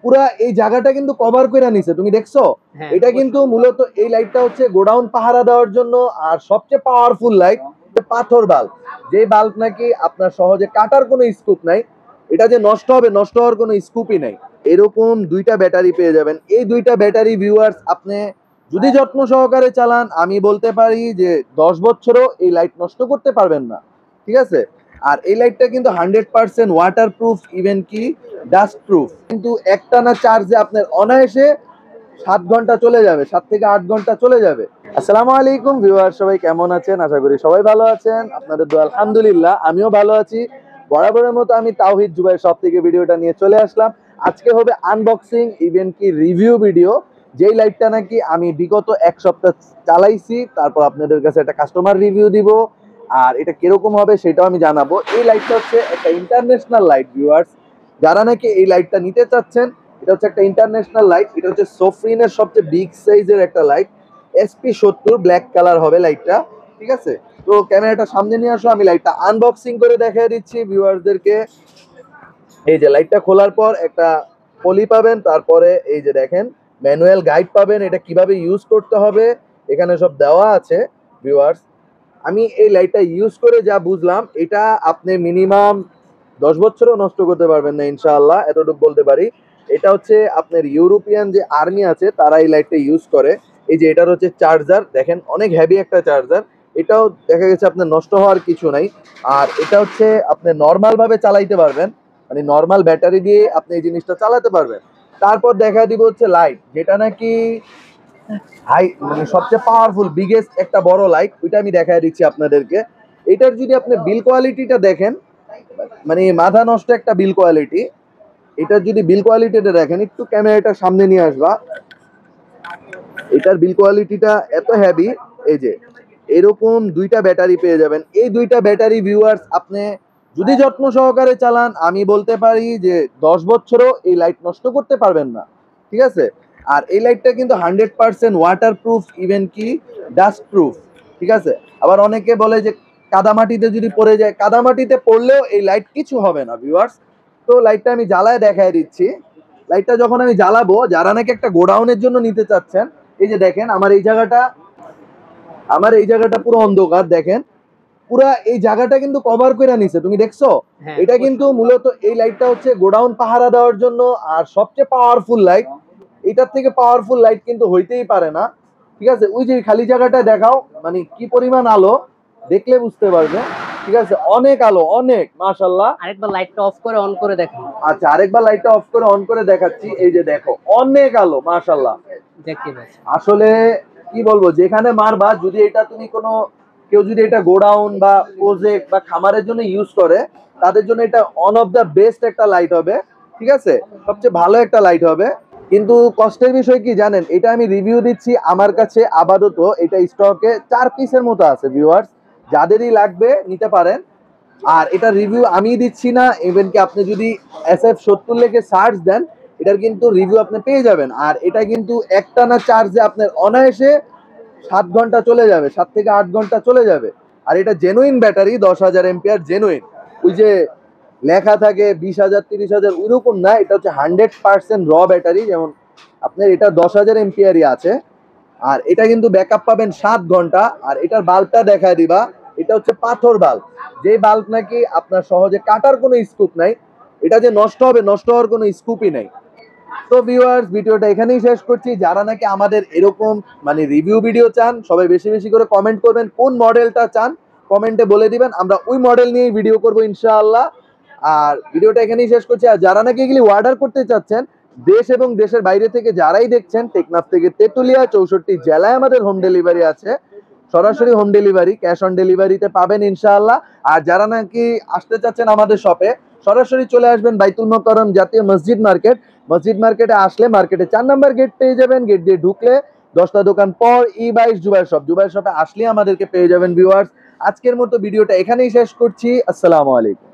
পুরা এই জায়গাটা কিন্তু কভার করে নিছে, তুমি দেখছো? এটা কিন্তু মূলত এই লাইটটা হচ্ছে গোডাউন পাহারা দেওয়ার জন্য। আর সবচেয়ে পাওয়ারফুল লাইট পাথর বাল্ব, যে বাল্ব নাকি আপনার সহজে কাটার কোনো স্কোপ নাই। এটা যে নষ্ট হবে, নষ্ট হওয়ার কোনো স্কোপই নাই। এরকম দুইটা ব্যাটারি পেয়ে যাবেন। এই দুইটা ব্যাটারি ভিউয়ার্স আপনি যদি যত্ন সহকারে চালান, আমি বলতে পারি যে 10 বছরও এই লাইট নষ্ট করতে পারবেন না, ঠিক আছে? আর এই লাইটটা কিন্তু 100% ওয়াটার প্রুফ, ইভেন কি ডাস্ট প্রুফ। কিন্তু একটানা চার্জে আপনার অনায়াসে 7 ঘন্টা চলে যাবে, 7 থেকে 8 ঘন্টা চলে যাবে। আসসালামু আলাইকুম ভিউয়ার, সবাই কেমন আছেন? আশা করি সবাই ভালো আছেন। আপনাদের দোয়া আলহামদুলিল্লাহ আমিও ভালো আছি। বরাবরের মতো আমি তাওহিদ জুবাইর শপ থেকে ভিডিওটা নিয়ে চলে আসলাম। আজকে হবে আনবক্সিং, ইভেন কি রিভিউ ভিডিও। যেই লাইটটা নাকি আমি বিগত 1 সপ্তাহ চালাইছি, তারপর আপনাদের কাছে একটা কাস্টমার রিভিউ দিব। আর এটা কিরকম হবে সেটাও আমি জানাবো। এই লাইটটা হচ্ছে একটা ইন্টারন্যাশনাল লাইট ভিউয়ার্স। যারা নাকি এই লাইটটা নিতে চাচ্ছেন, এটা হচ্ছে একটা ইন্টারন্যাশনাল লাইট। এটা হচ্ছে সোফরিনের সবচেয়ে বিগ সাইজের একটা লাইট। SP70 ব্ল্যাক কালার হবে লাইটটা, ঠিক আছে? তো ক্যামেরাটা সামনে নিয়ে আসো, আমি লাইটটা আনবক্সিং করে দেখিয়ে দিচ্ছি ভিউয়ারদেরকে। এই যে লাইটটা খোলার পর একটা পলি পাবেন, তারপরে এই যে দেখেন ম্যানুয়াল গাইড পাবেন, এটা কিভাবে ইউজ করতে হবে এখানে সব দেওয়া আছে ভিউয়ার্স। আমি এই লাইটটা ইউজ করে যা বুঝলাম, এটা আপনি মিনিমাম 10 বছরও নষ্ট করতে পারবেন না ইনশাআল্লাহ, এতটুকু বলতে পারি। এটা হচ্ছে আপনার ইউরোপিয়ান যে আর্মি আছে তারা এই লাইটটা ইউজ করে। এই যে এটার হচ্ছে চার্জার, দেখেন অনেক হেভি একটা চার্জার। এটাও দেখা গেছে আপনার নষ্ট হওয়ার কিছু নাই। আর এটা হচ্ছে আপনি নর্মাল ভাবে চালাইতে পারবেন, মানে নর্মাল ব্যাটারি দিয়ে আপনি এই জিনিসটা চালাতে পারবেন। তারপর দেখা দিব হচ্ছে লাইট, যেটা নাকি হাই মানে সবচেয়ে পাওয়ারফুল বিগেস্ট একটা বড় লাইট, ওইটা আমি দেখায় দিচ্ছি আপনাদেরকে। এটার যদি আপনি বিল কোয়ালিটিটা দেখেন, মানে মাথা নষ্ট একটা বিল কোয়ালিটি। এটার যদি বিল কোয়ালিটিটা দেখেন, একটু ক্যামেরাটা সামনে নিয়ে আসবা। এটার বিল কোয়ালিটিটা এত হেভি। এই যে এরকম দুইটা ব্যাটারি পেয়ে যাবেন। এই দুইটা ব্যাটারি ভিউয়ার্স আপনি যদি যত্ন সহকারে চালান, আমি বলতে পারি যে 10 বছরও এই লাইট নষ্ট করতে পারবেন না, ঠিক আছে? আর এই লাইটটা কিন্তু 100% ওয়াটার প্রুফ, ইভেন কি ডাস্ট প্রুফ, ঠিক আছে? আবার অনেকে বলে যে কাদামাটিতে যদি পড়ে যায়, কাদামাটিতে পড়লেও এই লাইট কিছু হবে না ভিউয়ার্স। তো লাইটটা আমি জ্বালায় দেখায় দিচ্ছি। লাইটটা যখন আমি জ্বালাবো, যারা নাকি একটা গোডাউনের জন্য নিতে চাচ্ছেন, এই যে দেখেন আমার এই জায়গাটা পুরো অন্ধকার, দেখেন পুরা এই জায়গাটা কিন্তু কভার করে নিছে, তুমি দেখছো? এটা কিন্তু মূলত এই লাইটটা হচ্ছে গোডাউন পাহারা দেওয়ার জন্য। আর সবচেয়ে পাওয়ারফুল লাইট, এটার থেকে পাওয়ারফুল লাইট কিন্তু হইতেই পারে না, ঠিক আছে? ওই যে খালি জায়গাটা দেখাও, মানে কি পরিমাণ আলো, দেখলে বুঝতে পারবে, ঠিক আছে? অনেক আলো, অনেক, মাশাআল্লাহ। আরেকবার লাইটটা অফ করে অন করে দেখো। আচ্ছা, আরেকবার লাইটটা অফ করে অন করে দেখাচ্ছি। এই যে দেখো অনেক আলো, মাশাআল্লাহ। দেখতে পাচ্ছি আসলে কি বলবো, যেখানে মারবা, যদি এটা তুমি কোনো কেউ যদি এটা গোডাউন বা প্রজেক্ট বা খামারের জন্য ইউজ করে, তাদের জন্য এটা ওয়ান অফ দা বেস্ট একটা লাইট হবে, ঠিক আছে? সবচেয়ে ভালো একটা লাইট হবে। কিন্তু কষ্টের বিষয় কি জানেন, এটা আমি রিভিউ দিচ্ছি, আমার কাছে আপাতত এটা স্টকে 4 পিসের মতো আছে ভিউয়ার্স। যাদেরই লাগবে নিতে পারেন। আর এটা রিভিউ আমি দিচ্ছি না, ইভেন কি আপনি যদি SF70 লিখে সার্চ দেন, এটার কিন্তু রিভিউ আপনি পেয়ে যাবেন। আর এটা কিন্তু একটানা চার্জে আপনার অনায়াসে 7 ঘন্টা চলে যাবে, 7 থেকে 8 ঘন্টা চলে যাবে। আর এটা জেনুইন ব্যাটারি, 10,000 এম্পিয়ার জেনুইন। ওই যে লেখা থাকে 20,000 30,000, ওইরকম না। এটা হচ্ছে 100% র ব্যাটারি। যেমন আপনার এটা 10,000 এম্পিয়ারই আছে। আর এটা কিন্তু ব্যাকআপ পাবেন 7 ঘন্টা। আর এটার বাল্বটা দেখায় দিবা, এটা হচ্ছে পাথর বাল্ব, যে বাল্ব নাকি আপনার সহজে কাটার কোনো স্কোপ নাই। এটা যে নষ্ট হবে, নষ্ট হওয়ার কোনো স্কোপই নাই। তো ভিউয়ার্স, ভিডিওটা এখানেই শেষ করছি। যারা নাকি আমাদের এরকম মানে রিভিউ ভিডিও চান, সবাই বেশি বেশি করে কমেন্ট করবেন, কোন মডেলটা চান কমেন্টে বলে দিবেন, আমরা ওই মডেল নিয়েই ভিডিও করবো ইনশাআল্লাহ। আর ভিডিওটা এখানেই শেষ করছি। আর যারা নাকি এগুলি অর্ডার করতে চাচ্ছেন, দেশ এবং দেশের বাইরে থেকে যারাই দেখছেন, টেকনাফ থেকে তেতুলিয়া 64 জেলায় আমাদের হোম ডেলিভারি আছে। সরাসরি হোম ডেলিভারি, ক্যাশ অন ডেলিভারিতে পাবেন ইনশাআল্লাহ। আর যারা নাকি আসতে চাচ্ছেন আমাদের শপে, সরাসরি চলে আসবেন বাইতুল মোকাররম জাতীয় মসজিদ মার্কেট। মসজিদ মার্কেটে আসলে মার্কেটে 4 নাম্বার গেট পেয়ে যাবেন। গেট দিয়ে ঢুকলে 10টা দোকান পর E22 জুবাইর শপ, জুবাইর শপে আসলে আমাদেরকে পেয়ে যাবেন ভিউয়ার্স। আজকের মতো ভিডিওটা এখানেই শেষ করছি। আসসালামু আলাইকুম।